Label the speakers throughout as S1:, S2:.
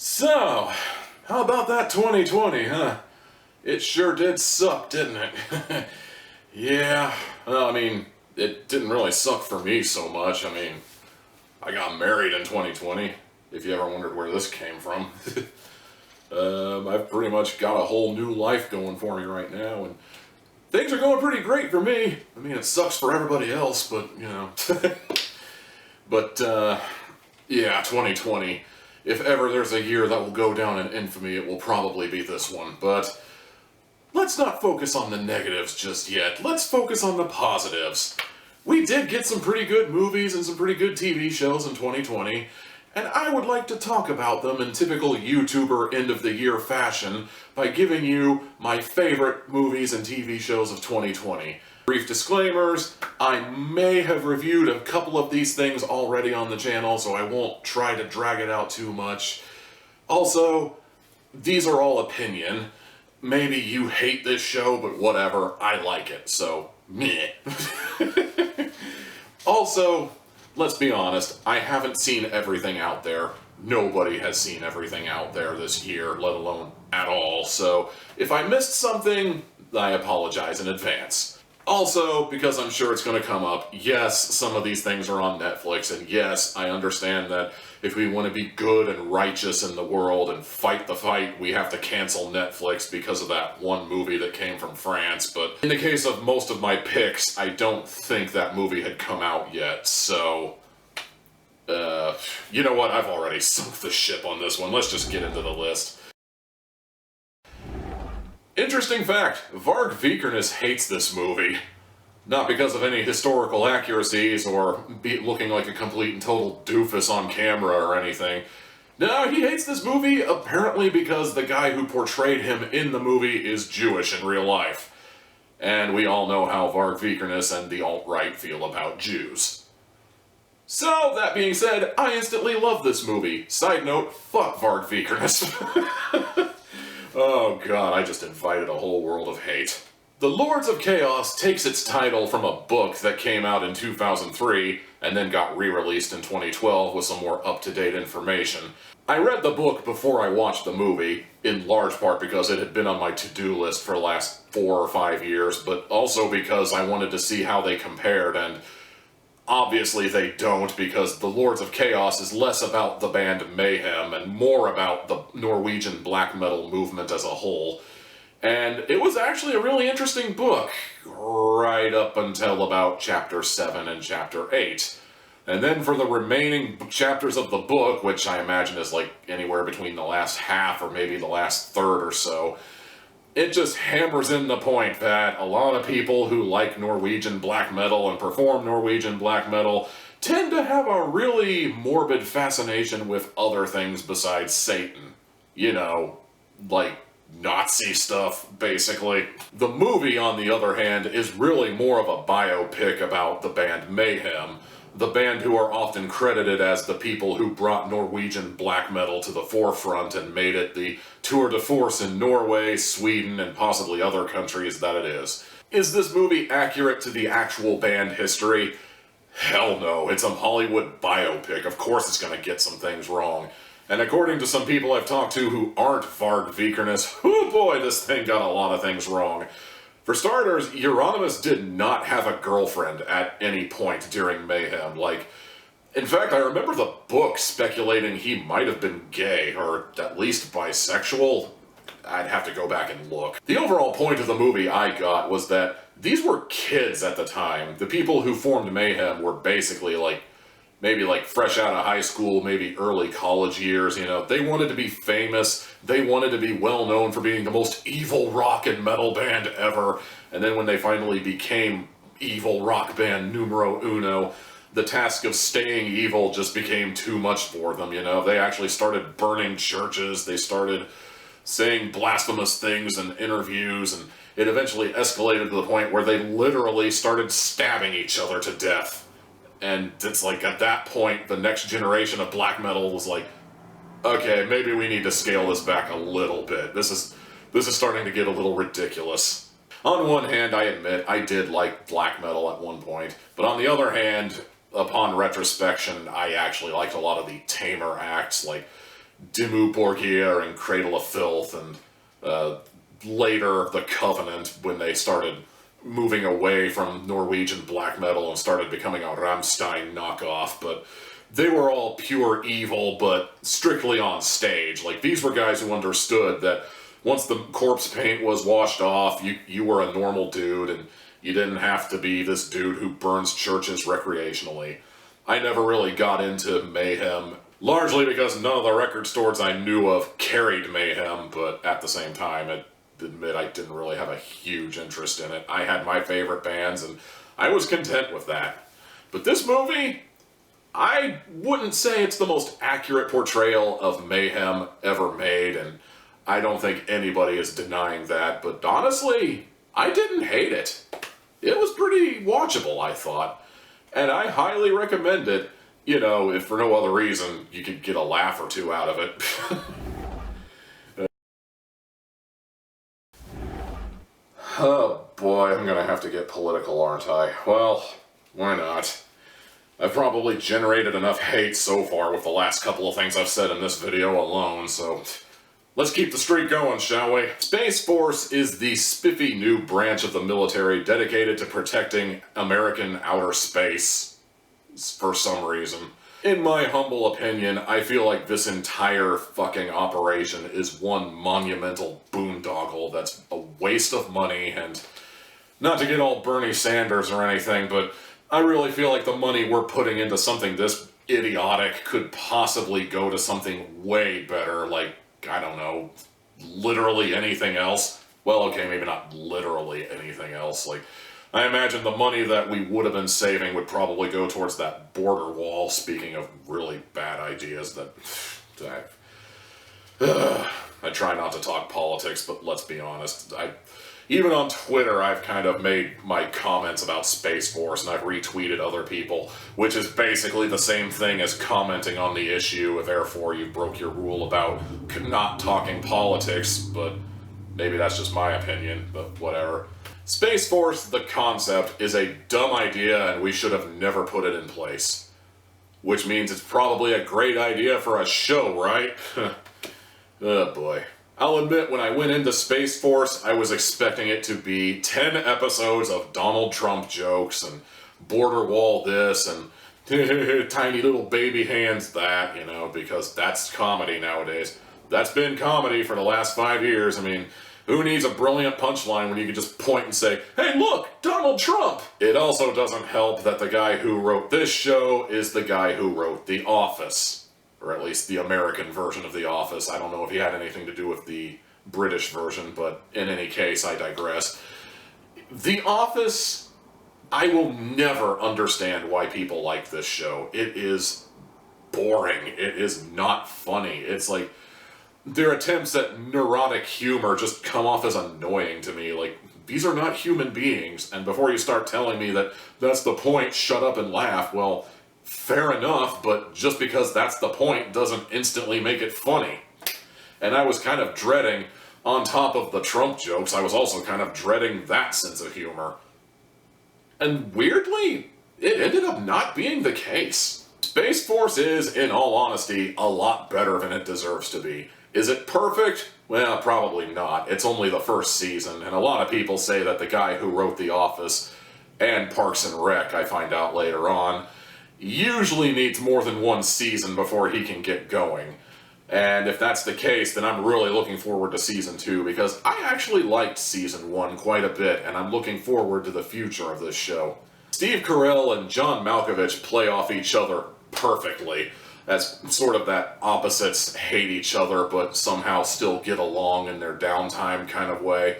S1: So, how about that 2020, huh? It sure did suck, didn't it? Yeah, well, I mean, it didn't really suck for me so much. I mean, I got married in 2020, if you ever wondered where this came from. I've pretty much got a whole new life going for me right now, and things are going pretty great for me. I mean, it sucks for everybody else, but, you know. But, yeah, 2020. If ever there's a year that will go down in infamy, it will probably be this one. But let's not focus on the negatives just yet. Let's focus on the positives. We did get some pretty good movies and some pretty good TV shows in 2020, and I would like to talk about them in typical YouTuber end-of-the-year fashion by giving you my favorite movies and TV shows of 2020. Brief disclaimers, I may have reviewed a couple of these things already on the channel, so I won't try to drag it out too much. Also, these are all opinion. Maybe you hate this show, but whatever, I like it, so meh. Also, let's be honest, I haven't seen everything out there. Nobody has seen everything out there this year, let alone at all, so if I missed something, I apologize in advance. Also, because I'm sure it's going to come up, yes, some of these things are on Netflix, and yes, I understand that if we want to be good and righteous in the world and fight the fight, we have to cancel Netflix because of that one movie that came from France, but in the case of most of my picks, I don't think that movie had come out yet, so you know what, I've already sunk the ship on this one. Let's just get into the list. Interesting fact, Varg Vikernes hates this movie. Not because of any historical accuracies or looking like a complete and total doofus on camera or anything. No, he hates this movie apparently because the guy who portrayed him in the movie is Jewish in real life. And we all know how Varg Vikernes and the alt-right feel about Jews. So, that being said, I instantly love this movie. Side note, fuck Varg Vikernes. Oh god, I just invited a whole world of hate. The Lords of Chaos takes its title from a book that came out in 2003 and then got re-released in 2012 with some more up-to-date information. I read the book before I watched the movie, in large part because it had been on my to-do list for the last 4 or 5 years, but also because I wanted to see how they compared, and obviously they don't, because the Lords of Chaos is less about the band Mayhem and more about the Norwegian black metal movement as a whole. And it was actually a really interesting book, right up until about Chapter 7 and Chapter 8. And then for the remaining chapters of the book, which I imagine is like anywhere between the last half or maybe the last third or so, it just hammers in the point that a lot of people who like Norwegian black metal and perform Norwegian black metal tend to have a really morbid fascination with other things besides Satan. You know, like Nazi stuff, basically. The movie, on the other hand, is really more of a biopic about the band Mayhem, the band who are often credited as the people who brought Norwegian black metal to the forefront and made it the tour de force in Norway, Sweden, and possibly other countries that it is. Is this movie accurate to the actual band history? Hell no, it's a Hollywood biopic. Of course it's gonna get some things wrong. And according to some people I've talked to who aren't Varg Vikernes, oh boy, this thing got a lot of things wrong. For starters, Euronymous did not have a girlfriend at any point during Mayhem. Like, in fact, I remember the book speculating he might have been gay, or at least bisexual. I'd have to go back and look. The overall point of the movie I got was that these were kids at the time. The people who formed Mayhem were basically like, maybe like fresh out of high school, maybe early college years, you know. They wanted to be famous, they wanted to be well known for being the most evil rock and metal band ever, and then when they finally became evil rock band numero uno, the task of staying evil just became too much for them, you know. They actually started burning churches, they started saying blasphemous things in interviews, and it eventually escalated to the point where they literally started stabbing each other to death. And it's like, at that point, the next generation of black metal was like, okay, maybe we need to scale this back a little bit. This is starting to get a little ridiculous. On one hand, I admit, I did like black metal at one point, but on the other hand, upon retrospection, I actually liked a lot of the tamer acts, like Dimmu Borgir and Cradle of Filth, and later the Covenant, when they started moving away from Norwegian black metal and started becoming a Rammstein knockoff, but they were all pure evil, but strictly on stage. Like, these were guys who understood that once the corpse paint was washed off, you were a normal dude, and you didn't have to be this dude who burns churches recreationally. I never really got into Mayhem, largely because none of the record stores I knew of carried Mayhem, but at the same time, I admit I didn't really have a huge interest in it. I had my favorite bands, and I was content with that. But this movie, I wouldn't say it's the most accurate portrayal of Mayhem ever made, and I don't think anybody is denying that, but honestly, I didn't hate it. It was pretty watchable, I thought, and I highly recommend it. You know, if for no other reason, you could get a laugh or two out of it. Oh boy, I'm gonna have to get political, aren't I? Well, why not? I've probably generated enough hate so far with the last couple of things I've said in this video alone, so let's keep the streak going, shall we? Space Force is the spiffy new branch of the military dedicated to protecting American outer space, for some reason. In my humble opinion, I feel like this entire fucking operation is one monumental boondoggle that's a waste of money, and not to get all Bernie Sanders or anything, but I really feel like the money we're putting into something this idiotic could possibly go to something way better, like, I don't know, literally anything else. Well, okay, maybe not literally anything else. Like, I imagine the money that we would have been saving would probably go towards that border wall, speaking of really bad ideas that I try not to talk politics, but let's be honest, even on Twitter, I've kind of made my comments about Space Force, and I've retweeted other people, which is basically the same thing as commenting on the issue, therefore you broke your rule about not talking politics, but maybe that's just my opinion, but whatever. Space Force, the concept, is a dumb idea, and we should have never put it in place. Which means it's probably a great idea for a show, right? Oh boy. I'll admit, when I went into Space Force, I was expecting it to be 10 episodes of Donald Trump jokes, and border wall this, and tiny little baby hands that, you know, because that's comedy nowadays. That's been comedy for the last 5 years. I mean, who needs a brilliant punchline when you can just point and say, hey look, Donald Trump! It also doesn't help that the guy who wrote this show is the guy who wrote The Office. Or at least the American version of The Office. I don't know if he had anything to do with the British version, but in any case, I digress. The Office, I will never understand why people like this show. It is boring. It is not funny. It's like, their attempts at neurotic humor just come off as annoying to me. Like, these are not human beings, and before you start telling me that that's the point, shut up and laugh, well, fair enough, but just because that's the point doesn't instantly make it funny. And I was kind of dreading, on top of the Trump jokes, I was also kind of dreading that sense of humor. And weirdly, it ended up not being the case. Space Force is, in all honesty, a lot better than it deserves to be. Is it perfect? Well, probably not. It's only the first season, and a lot of people say that the guy who wrote The Office, and Parks and Rec, I find out later on, usually needs more than one season before he can get going. And if that's the case, then I'm really looking forward to Season 2, because I actually liked Season 1 quite a bit, and I'm looking forward to the future of this show. Steve Carell and John Malkovich play off each other perfectly, as sort of that opposites hate each other but somehow still get along in their downtime kind of way.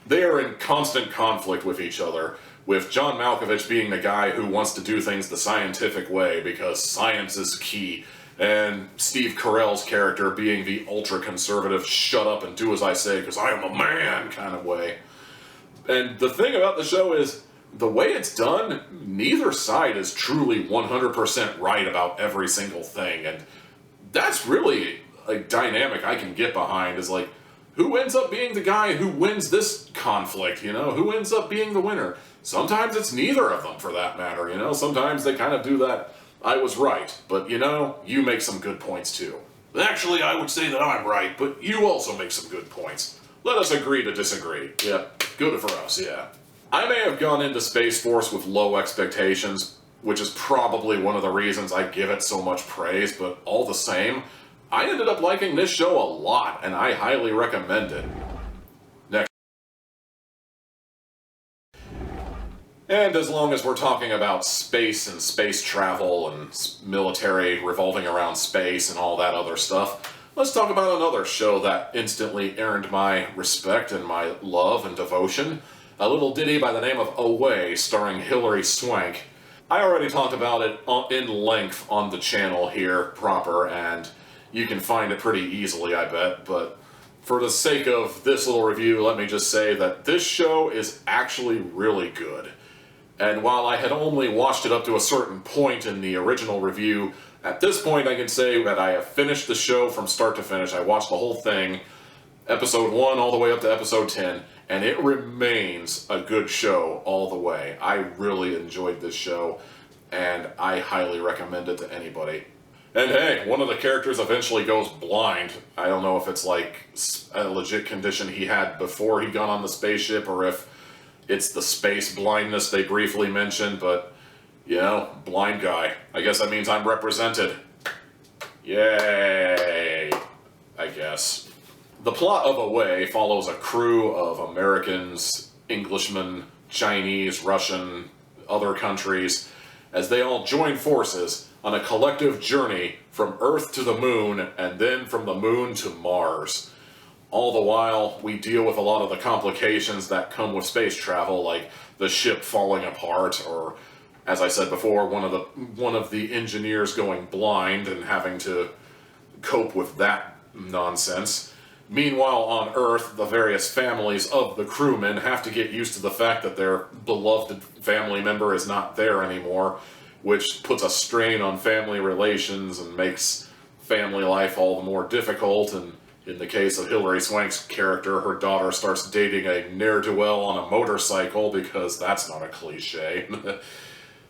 S1: They are in constant conflict with each other, with John Malkovich being the guy who wants to do things the scientific way because science is key, and Steve Carell's character being the ultra-conservative shut up and do as I say because I am a man kind of way. And the thing about the show is, the way it's done, neither side is truly 100% right about every single thing, and that's really a dynamic I can get behind, is like, who ends up being the guy who wins this conflict, you know? Who ends up being the winner? Sometimes it's neither of them, for that matter, you know? Sometimes they kind of do that, I was right, but, you know, you make some good points too. Actually, I would say that I'm right, but you also make some good points. Let us agree to disagree. Yeah, good for us, yeah. I may have gone into Space Force with low expectations, which is probably one of the reasons I give it so much praise, but all the same, I ended up liking this show a lot, and I highly recommend it. Next. And as long as we're talking about space and space travel and military revolving around space and all that other stuff, let's talk about another show that instantly earned my respect and my love and devotion. A little ditty by the name of Away, starring Hilary Swank. I already talked about it in length on the channel here proper, and you can find it pretty easily, I bet, but for the sake of this little review, let me just say that this show is actually really good. And while I had only watched it up to a certain point in the original review, at this point I can say that I have finished the show from start to finish. I watched the whole thing, episode 1 all the way up to episode 10, and it remains a good show all the way. I really enjoyed this show, and I highly recommend it to anybody. And hey, one of the characters eventually goes blind. I don't know if it's like a legit condition he had before he got on the spaceship, or if it's the space blindness they briefly mentioned, but, you know, blind guy. I guess that means I'm represented. Yay, I guess. The plot of Away follows a crew of Americans, Englishmen, Chinese, Russian, other countries, as they all join forces on a collective journey from Earth to the Moon, and then from the Moon to Mars. All the while, we deal with a lot of the complications that come with space travel, like the ship falling apart, or, as I said before, one of the engineers going blind and having to cope with that nonsense. Meanwhile, on Earth, the various families of the crewmen have to get used to the fact that their beloved family member is not there anymore, which puts a strain on family relations and makes family life all the more difficult. And in the case of Hilary Swank's character, her daughter starts dating a ne'er-do-well on a motorcycle, because that's not a cliche.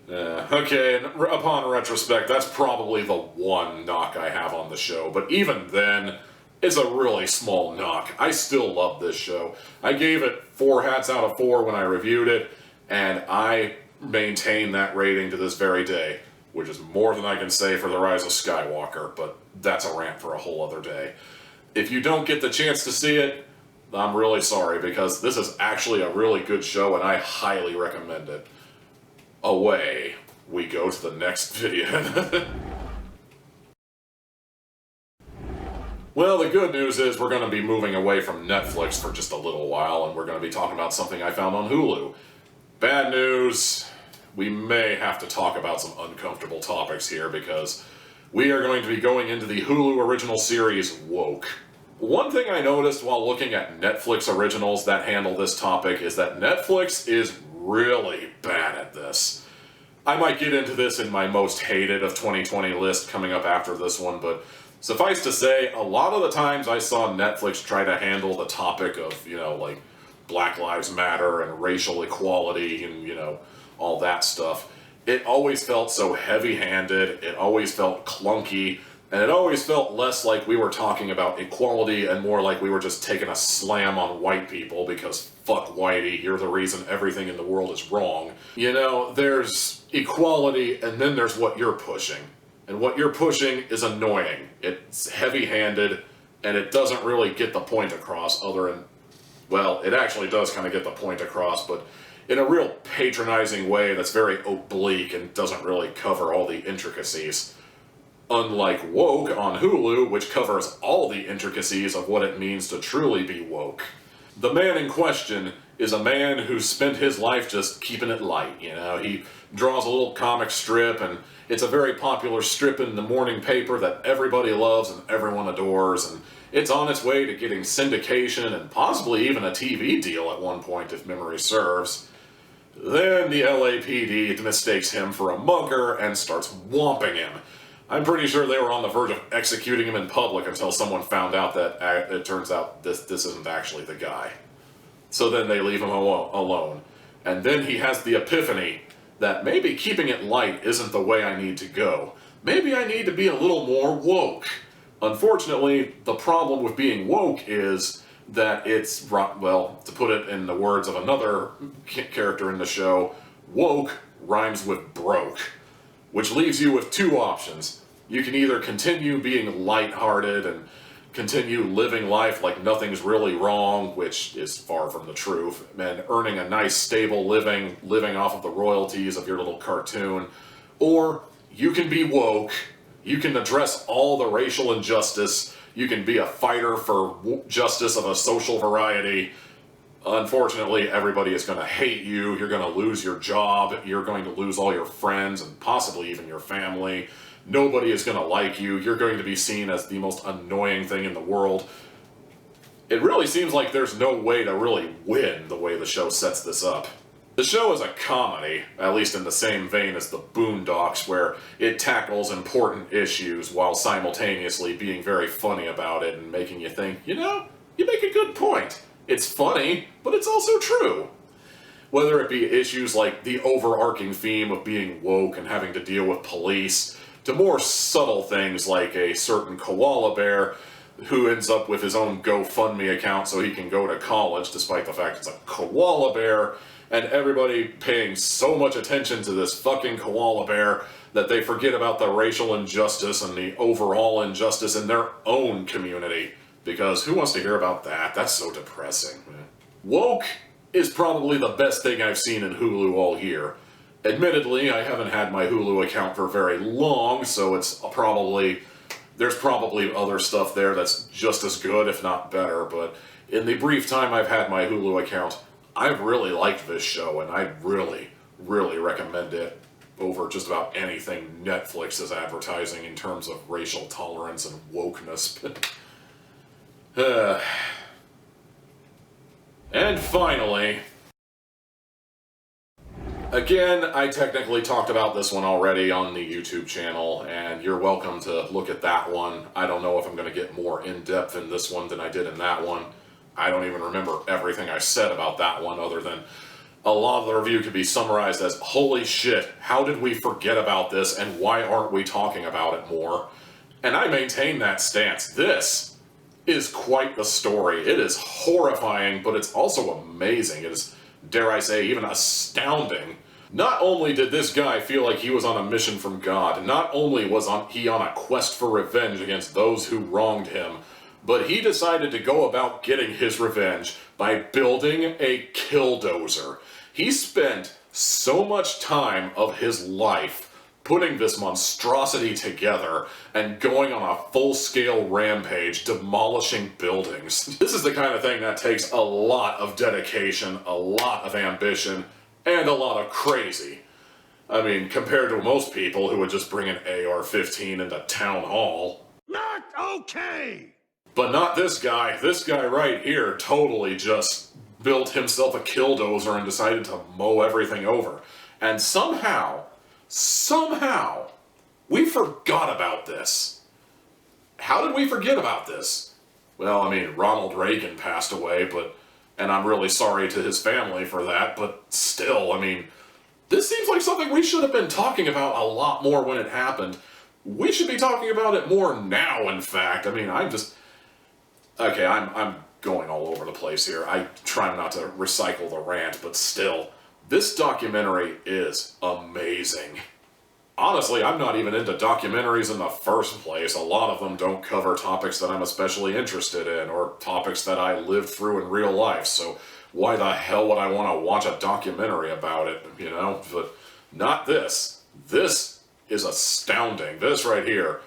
S1: Okay, and upon retrospect, that's probably the one knock I have on the show, but even then, it's a really small knock. I still love this show. I gave it 4 hats out of 4 when I reviewed it, and I maintain that rating to this very day, which is more than I can say for The Rise of Skywalker, but that's a rant for a whole other day. If you don't get the chance to see it, I'm really sorry, because this is actually a really good show, and I highly recommend it. Away we go to the next video. Well, the good news is we're going to be moving away from Netflix for just a little while, and we're going to be talking about something I found on Hulu. Bad news, we may have to talk about some uncomfortable topics here, because we are going to be going into the Hulu original series, Woke. One thing I noticed while looking at Netflix originals that handle this topic is that Netflix is really bad at this. I might get into this in my most hated of 2020 list coming up after this one, but suffice to say, a lot of the times I saw Netflix try to handle the topic of, you know, like Black Lives Matter and racial equality and, you know, all that stuff. It always felt so heavy-handed, it always felt clunky, and it always felt less like we were talking about equality and more like we were just taking a slam on white people because fuck whitey, you're the reason everything in the world is wrong. You know, there's equality and then there's what you're pushing. And what you're pushing is annoying. It's heavy-handed, and it doesn't really get the point across other than, well, it actually does kind of get the point across, but in a real patronizing way that's very oblique and doesn't really cover all the intricacies. Unlike Woke on Hulu, which covers all the intricacies of what it means to truly be woke. The man in question is a man who spent his life just keeping it light, you know. He draws a little comic strip, and it's a very popular strip in the morning paper that everybody loves and everyone adores, and it's on its way to getting syndication and possibly even a TV deal at one point, if memory serves. Then the LAPD mistakes him for a mugger and starts whomping him. I'm pretty sure they were on the verge of executing him in public until someone found out that it turns out this isn't actually the guy. So then they leave him alone. And then he has the epiphany that maybe keeping it light isn't the way I need to go. Maybe I need to be a little more woke. Unfortunately, the problem with being woke is that it's, well, to put it in the words of another character in the show, woke rhymes with broke, which leaves you with two options. You can either continue being lighthearted and continue living life like nothing's really wrong, which is far from the truth, and earning a nice stable living off of the royalties of your little cartoon, or you can be woke, you can address all the racial injustice, you can be a fighter for justice of a social variety. Unfortunately, everybody is going to hate you, you're going to lose your job, you're going to lose all your friends, and possibly even your family. Nobody is going to like you, you're going to be seen as the most annoying thing in the world. It really seems like there's no way to really win the way the show sets this up. The show is a comedy, at least in the same vein as the Boondocks, where it tackles important issues while simultaneously being very funny about it and making you think, you know, you make a good point. It's funny, but it's also true. Whether it be issues like the overarching theme of being woke and having to deal with police, to more subtle things like a certain koala bear who ends up with his own GoFundMe account so he can go to college despite the fact it's a koala bear, and everybody paying so much attention to this fucking koala bear that they forget about the racial injustice and the overall injustice in their own community. Because who wants to hear about that? That's so depressing. Woke is probably the best thing I've seen in Hulu all year. Admittedly, I haven't had my Hulu account for very long, so there's probably other stuff there that's just as good, if not better, but in the brief time I've had my Hulu account, I've really liked this show, and I really, really recommend it over just about anything Netflix is advertising in terms of racial tolerance and wokeness. And finally, again, I technically talked about this one already on the YouTube channel, and you're welcome to look at that one. I don't know if I'm going to get more in-depth in this one than I did in that one. I don't even remember everything I said about that one, other than a lot of the review could be summarized as, holy shit, how did we forget about this, and why aren't we talking about it more? And I maintain that stance. This is quite the story. It is horrifying, but it's also amazing. It is, dare I say, even astounding. Not only did this guy feel like he was on a mission from God, not only was he on a quest for revenge against those who wronged him, but he decided to go about getting his revenge by building a killdozer. He spent so much time of his life putting this monstrosity together and going on a full-scale rampage, demolishing buildings. This is the kind of thing that takes a lot of dedication, a lot of ambition, and a lot of crazy. I mean, compared to most people who would just bring an AR-15 into town hall.
S2: Not okay!
S1: But not this guy. This guy right here totally just built himself a killdozer and decided to mow everything over. And somehow, we forgot about this. How did we forget about this? Well, I mean, Ronald Reagan passed away, and I'm really sorry to his family for that, but still, I mean, this seems like something we should have been talking about a lot more when it happened. We should be talking about it more now, in fact. I mean, okay, I'm going all over the place here. I try not to recycle the rant, but still, this documentary is amazing. Honestly, I'm not even into documentaries in the first place. A lot of them don't cover topics that I'm especially interested in, or topics that I lived through in real life, so why the hell would I want to watch a documentary about it, you know? But not this. This is astounding. This right here.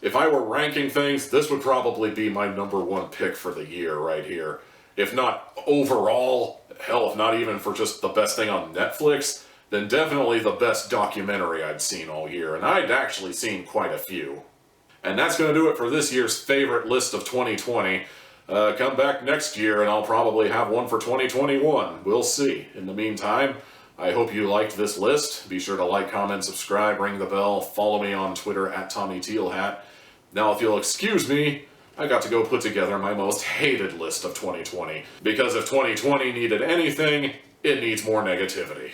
S1: If I were ranking things, this would probably be my #1 pick for the year right here. If not overall, hell, if not even for just the best thing on Netflix, then definitely the best documentary I'd seen all year, and I'd actually seen quite a few. And that's going to do it for this year's favorite list of 2020. Come back next year and I'll probably have one for 2021. We'll see. In the meantime, I hope you liked this list. Be sure to like, comment, subscribe, ring the bell, follow me on Twitter at TommyTealHat. Now, if you'll excuse me, I got to go put together my most hated list of 2020. Because if 2020 needed anything, it needs more negativity.